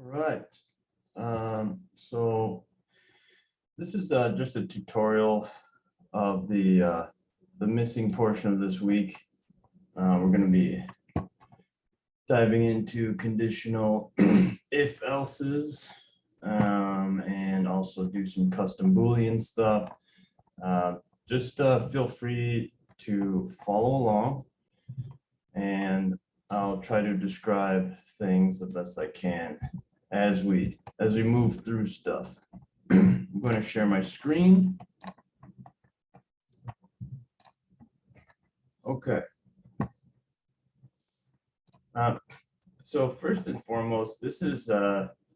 right. So this is just a tutorial of the missing portion of this week. We're going to be diving into conditional if else's and also do some custom Boolean stuff. Just feel free to follow along, and I'll try to describe things the best I can as we move through stuff. I'm going to share my screen. Okay. So first and foremost, this is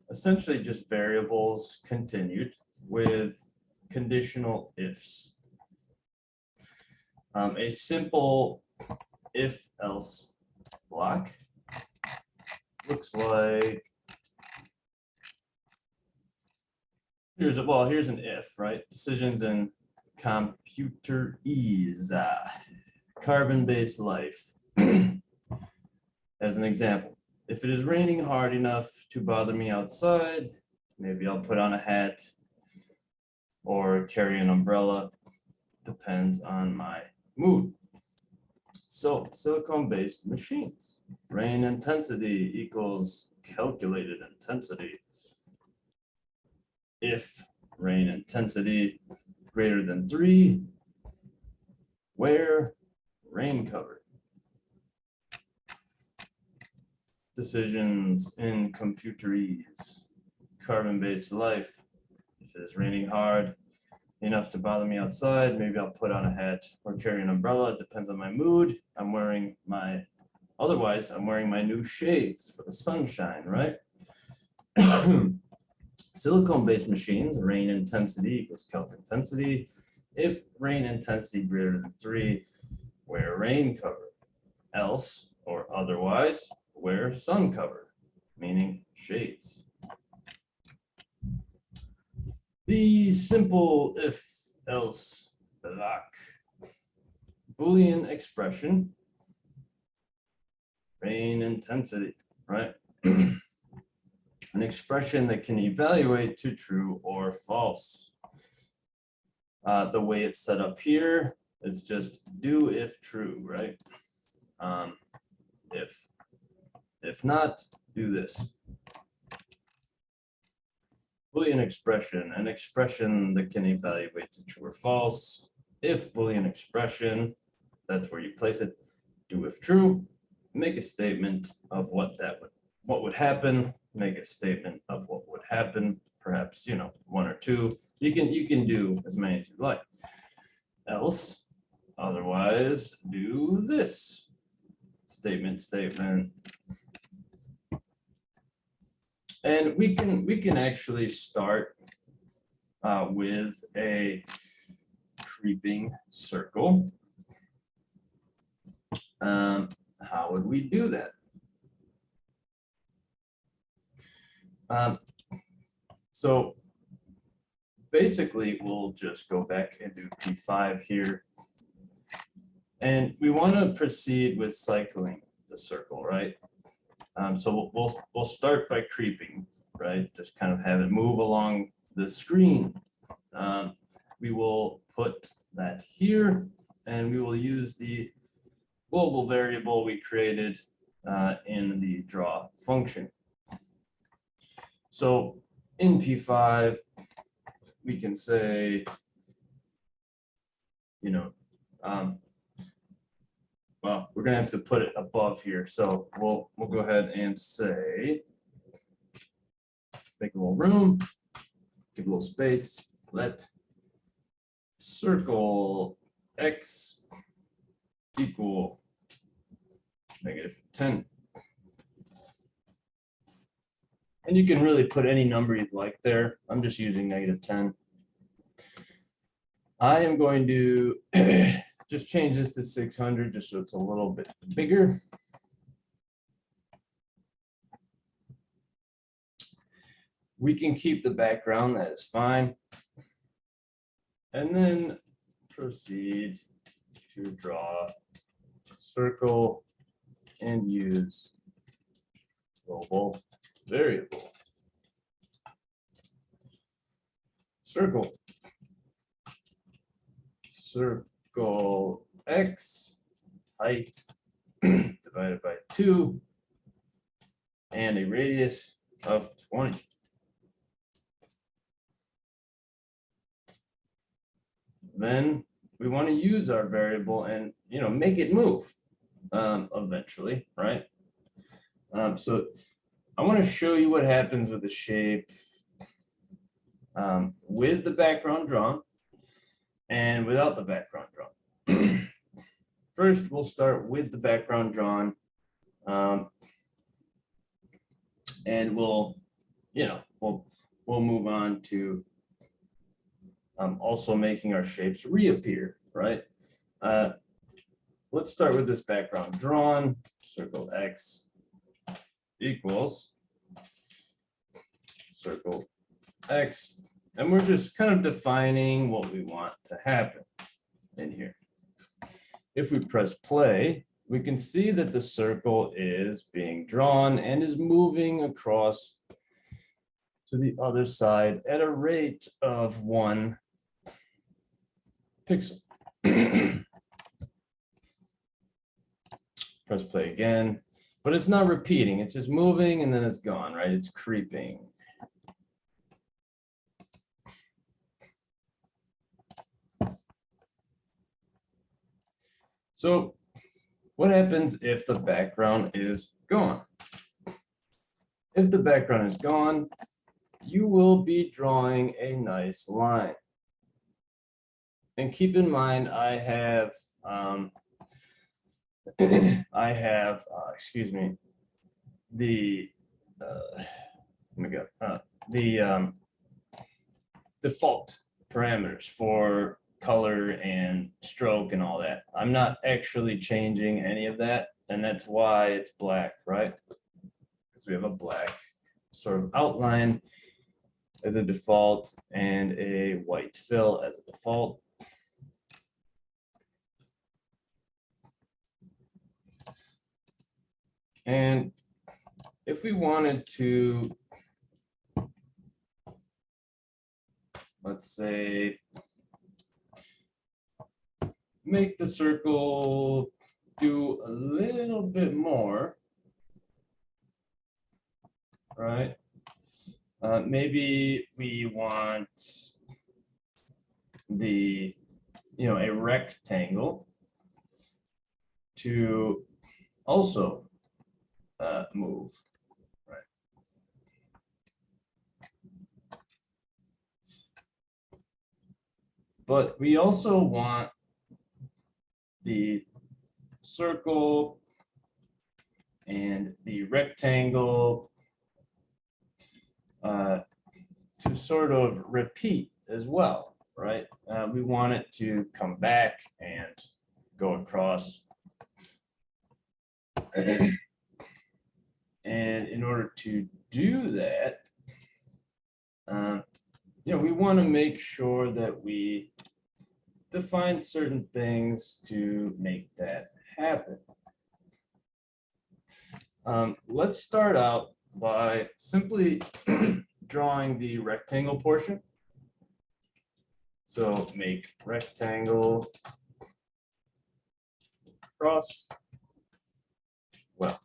essentially just variables continued with conditional ifs. A simple if-else block looks like here's an if, right? Decisions in computer ease, carbon-based life. As an example, if it is raining hard enough to bother me outside, maybe I'll put on a hat or carry an umbrella. Depends on my mood. So silicone-based machines. Rain intensity equals calculated intensity. If rain intensity greater than 3, wear rain cover. Decisions in computer ease. Carbon-based life. If it is raining hard enough to bother me outside, maybe I'll put on a hat or carry an umbrella. It depends on my mood. Otherwise, I'm wearing my new shades for the sunshine, right? Silicone-based machines, rain intensity equals calc intensity. If rain intensity greater than 3, wear rain cover. Else, or otherwise, wear sun cover, meaning shades. The simple if-else block. Boolean expression, rain intensity, right? An expression that can evaluate to true or false. The way it's set up here is just do if true, right? If not, do this. Boolean expression, an expression that can evaluate to true or false. If Boolean expression, that's where you place it. Do if true, make a statement of what would happen. Make a statement of what would happen. Perhaps, 1 or 2. You can do as many as you like. Else, otherwise, do this. Statement. And we can actually start with a creeping circle. How would we do that? So basically, we'll just go back and do P5 here. And we want to proceed with cycling the circle, right? So we'll start by creeping, right? Just kind of have it move along the screen. We will put that here, and we will use the global variable we created in the draw function. So in P5, we can say, well, we're going to have to put it above here. So we'll go ahead and say, make a little room, give a little space, let circle x equal -10. And you can really put any number you'd like there. I'm just using -10. I am going to just change this to 600 just so it's a little bit bigger. We can keep the background, that is fine. And then proceed to draw a circle and use global variable. circle x height divided by 2 and a radius of 20. Then we want to use our variable and make it move eventually, right? So I want to show you what happens with the shape with the background drawn and without the background drawn. First, we'll start with the background drawn, and we'll move on to also making our shapes reappear, right? Let's start with this background drawn. Circle X equals circle X, and we're just kind of defining what we want to happen in here. If we press play, we can see that the circle is being drawn and is moving across to the other side at a rate of 1 pixel. Press play again, but it's not repeating. It's just moving and then it's gone, right? It's creeping. So what happens if the background is gone? If the background is gone, you will be drawing a nice line. And keep in mind, I have the default parameters for color and stroke and all that. I'm not actually changing any of that, and that's why it's black, right? Because we have a black sort of outline as a default and a white fill as a default. And if we wanted to, let's say, make the circle do a little bit more, right? Maybe we want a rectangle to also move, right? But we also want the circle and the rectangle to sort of repeat as well, right? We want it to come back and go across. And in order to do that, we want to make sure that we define certain things to make that happen. Let's start out by simply drawing the rectangle portion. So make rectangle cross. Well,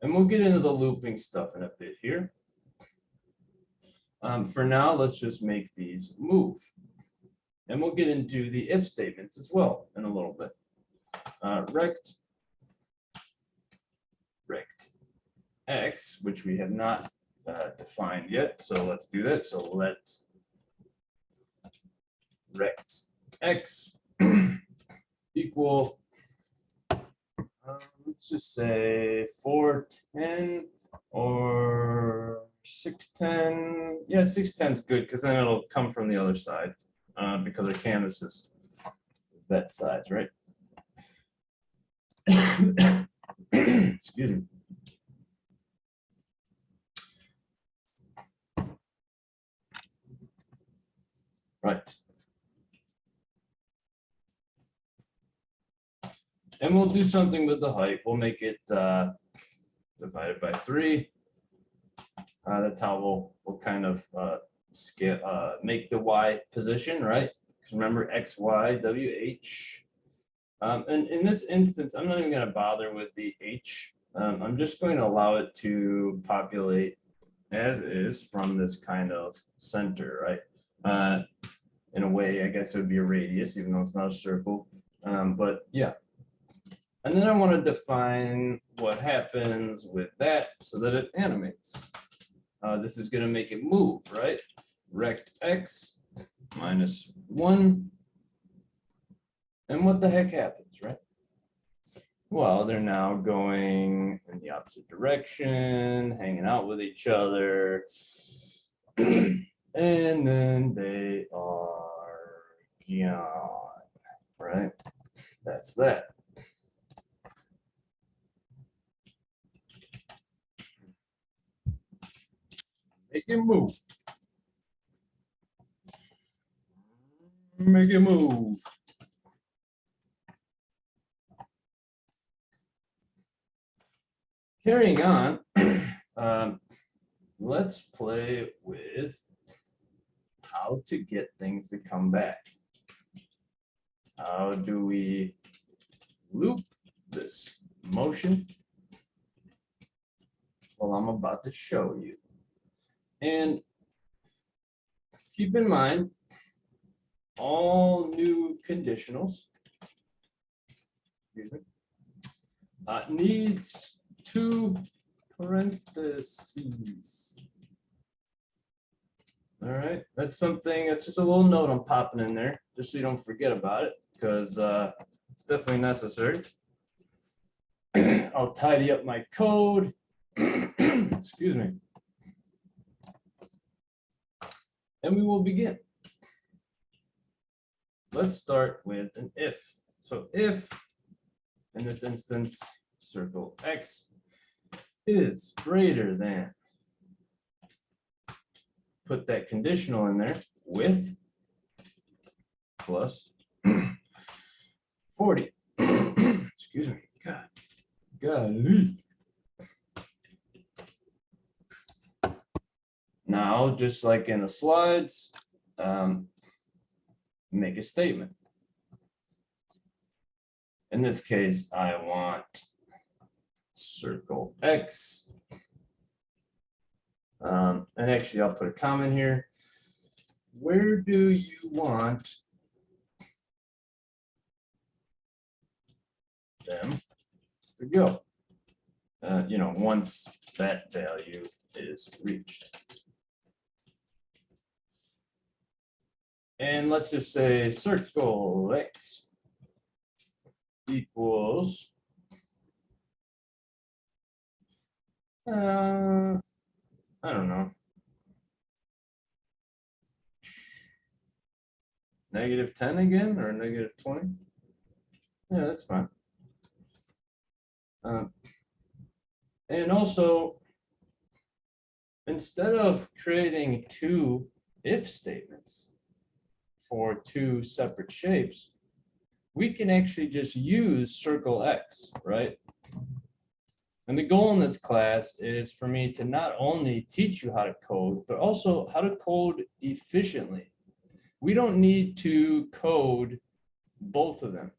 and we'll get into the looping stuff in a bit here. For now, let's just make these move. And we'll get into the if statements as well in a little bit. Rect x, which we have not defined yet, so let's do that. So let rect x equal, let's just say 410 or 610. Yeah, 610 is good because then it'll come from the other side because our canvas is that size, right? Excuse me. Right. And we'll do something with the height. We'll make it divided by 3. That's how we'll kind of scale, make the y position, right? Because remember x, y, w, h. And in this instance, I'm not even going to bother with the h. I'm just going to allow it to populate as is from this kind of center, right? In a way, I guess it would be a radius, even though it's not a circle. But yeah. And then I want to define what happens with that so that it animates. This is going to make it move, right? Rect x minus 1. And what the heck happens, right? Well, they're now going in the opposite direction, hanging out with each other. And then they are gone, right? That's that. Make it move. Make it move. Carrying on, let's play with how to get things to come back. How do we loop this motion? Well, I'm about to show you. And keep in mind, all new conditionals needs 2 parentheses. All right, that's something, that's just a little note I'm popping in there, just so you don't forget about it, because it's definitely necessary. I'll tidy up my code. Excuse me. And we will begin. Let's start with an if. So if, in this instance, circle x is greater than, put that conditional in there, with plus 40. Excuse me. God. Golly. Now, just like in the slides, make a statement. In this case, I want circle x. And actually, I'll put a comment here. Where do you want them to go? Once that value is reached. And let's just say circle x equals I don't know, -10 again, or -20. Yeah, that's fine. And also, instead of creating 2 if statements for 2 separate shapes, we can actually just use circle x, right? And the goal in this class is for me to not only teach you how to code, but also how to code efficiently. We don't need to code both of them,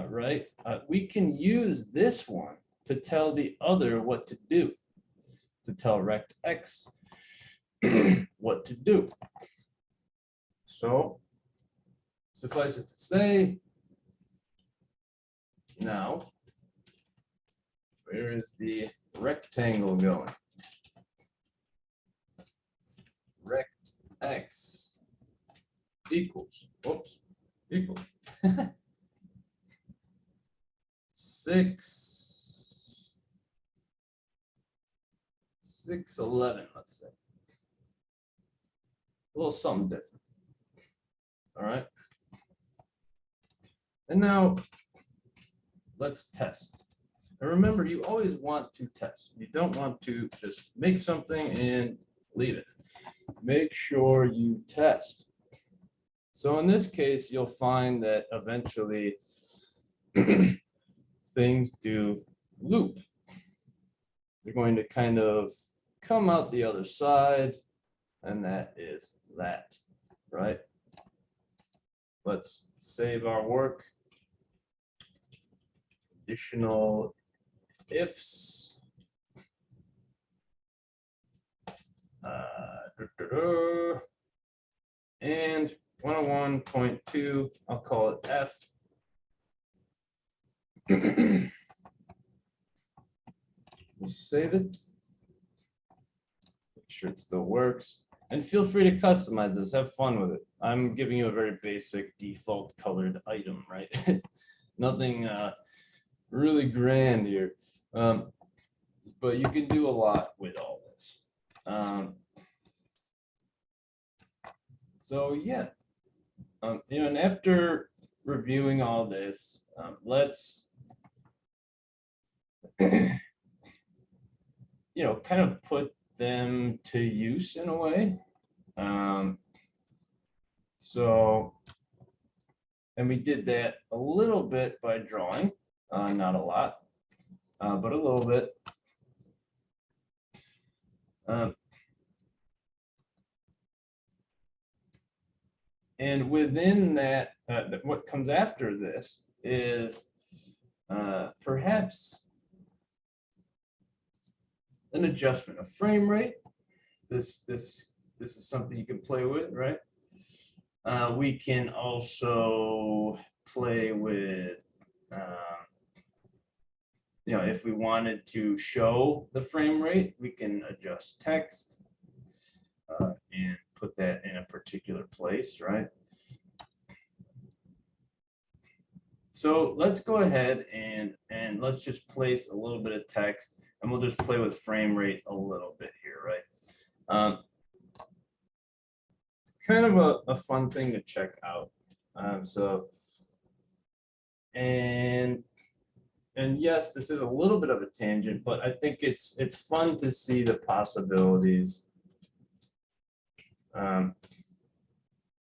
right? We can use this one to tell the other what to do, to tell rect x what to do. So, suffice it to say, now, where is the rectangle going? Rect x equals, whoops, equals 611, let's say. A little something different. All right. And now let's test. And remember, you always want to test. You don't want to just make something and leave it. Make sure you test. So in this case, you'll find that eventually things do loop. They're going to kind of come out the other side. and that is that, right? Let's save our work. Conditional ifs. And 101.2, I'll call it F. We'll save it. Make sure it still works. And feel free to customize this. Have fun with it. I'm giving you a very basic default colored item, right? Nothing really grand here. But you can do a lot with all this. So yeah, and after reviewing all this, let's kind of put them to use in a way. And we did that a little bit by drawing, not a lot, but a little bit. And within that, what comes after this is perhaps an adjustment of frame rate. This is something you can play with, right? We can also play with, if we wanted to show the frame rate, we can adjust text and put that in a particular place, right? So let's go ahead and let's just place a little bit of text, and we'll just play with frame rate a little bit here, right? Kind of a fun thing to check out. And yes, this is a little bit of a tangent, but I think it's fun to see the possibilities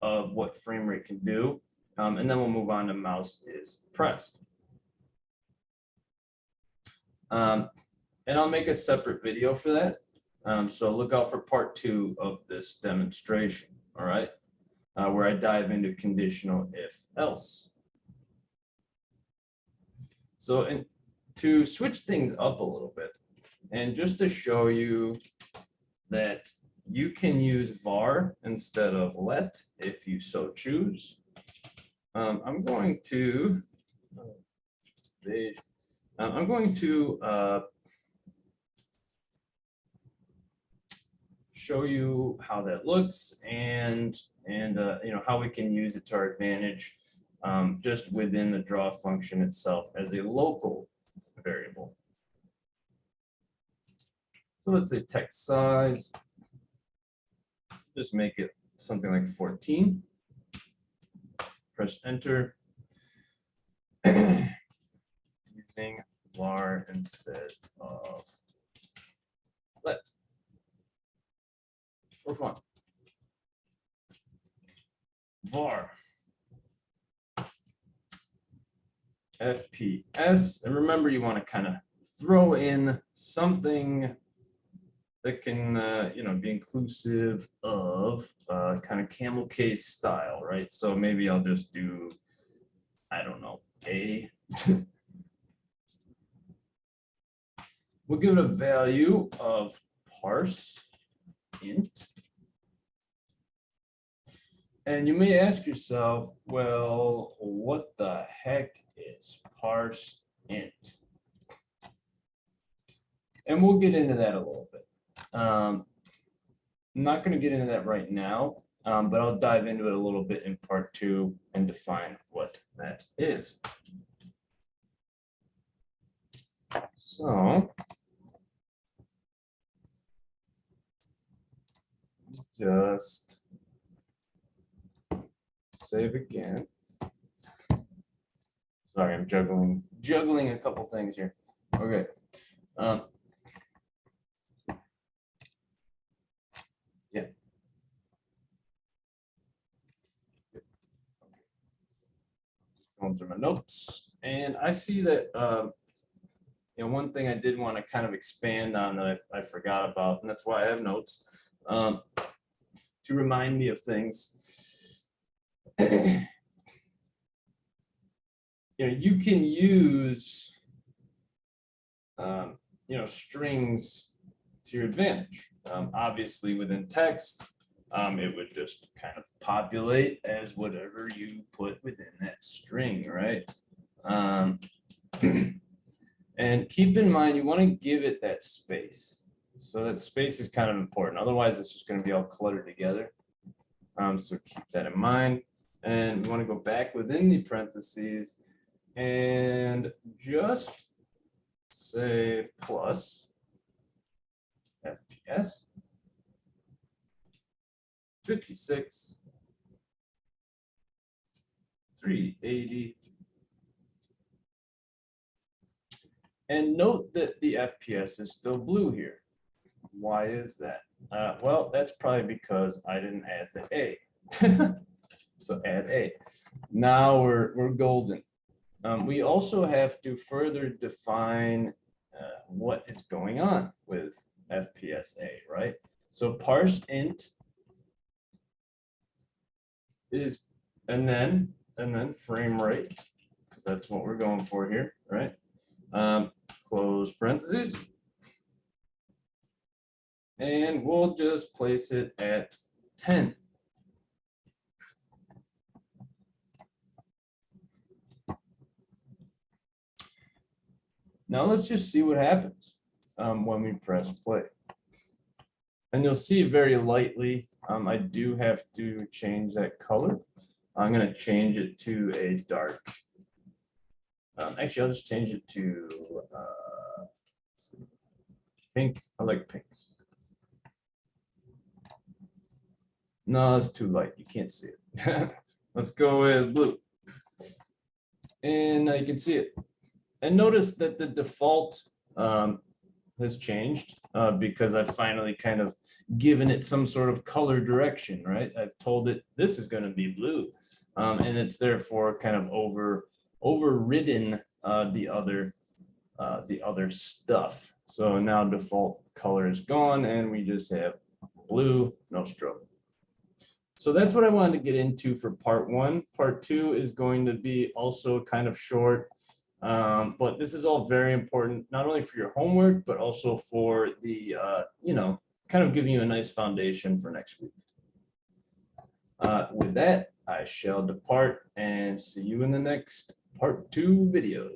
of what frame rate can do. And then we'll move on to mouse is pressed. And I'll make a separate video for that. So look out for part 2 of this demonstration, all right? Where I dive into conditional if else. So to switch things up a little bit, and just to show you that you can use var instead of let if you so choose. I'm going to show you how that looks and how we can use it to our advantage just within the draw function itself as a local variable. So let's say text size, just make it something like 14. Press enter. Using var instead of let. For fun. Var. FPS. And remember, you want to kind of throw in something that can, be inclusive of kind of camel case style, right? So maybe I'll just do, I don't know, A. We'll give it a value of parse int. And you may ask yourself, well, what the heck is parse int? And we'll get into that a little bit. I'm not going to get into that right now, but I'll dive into it a little bit in part 2 and define what that is. So just save again. Sorry, I'm juggling a couple things here. Okay. Yeah. Going through my notes, and I see that one thing I did want to kind of expand on that I forgot about, and that's why I have notes. to remind me of things. You can use, strings to your advantage. Obviously, within text, it would just kind of populate as whatever you put within that string, right? And keep in mind, you want to give it that space. So that space is kind of important. Otherwise, it's just going to be all cluttered together. So keep that in mind. And we want to go back within the parentheses and just say plus FPS 56 380. And note that the FPS is still blue here. Why is that? Well, that's probably because I didn't add the A. So add A. Now we're golden. We also have to further define what is going on with FPSA, right? So parse int is, and then frame rate, because that's what we're going for here, right? Close parentheses. And we'll just place it at 10. Now let's just see what happens when we press play. And you'll see very lightly, I do have to change that color. I'm going to change it to a dark. Actually, I'll just change it to pink. I like pink. No, it's too light. You can't see it. Let's go with blue. And now you can see it. And notice that the default has changed because I've finally kind of given it some sort of color direction, right? I've told it this is going to be blue, and it's therefore kind of overridden the other stuff. So now default color is gone, and we just have blue, no stroke. So that's what I wanted to get into for part one. Part two is going to be also kind of short. But this is all very important, not only for your homework, but also for the, kind of giving you a nice foundation for next week. With that, I shall depart and see you in the next part two video.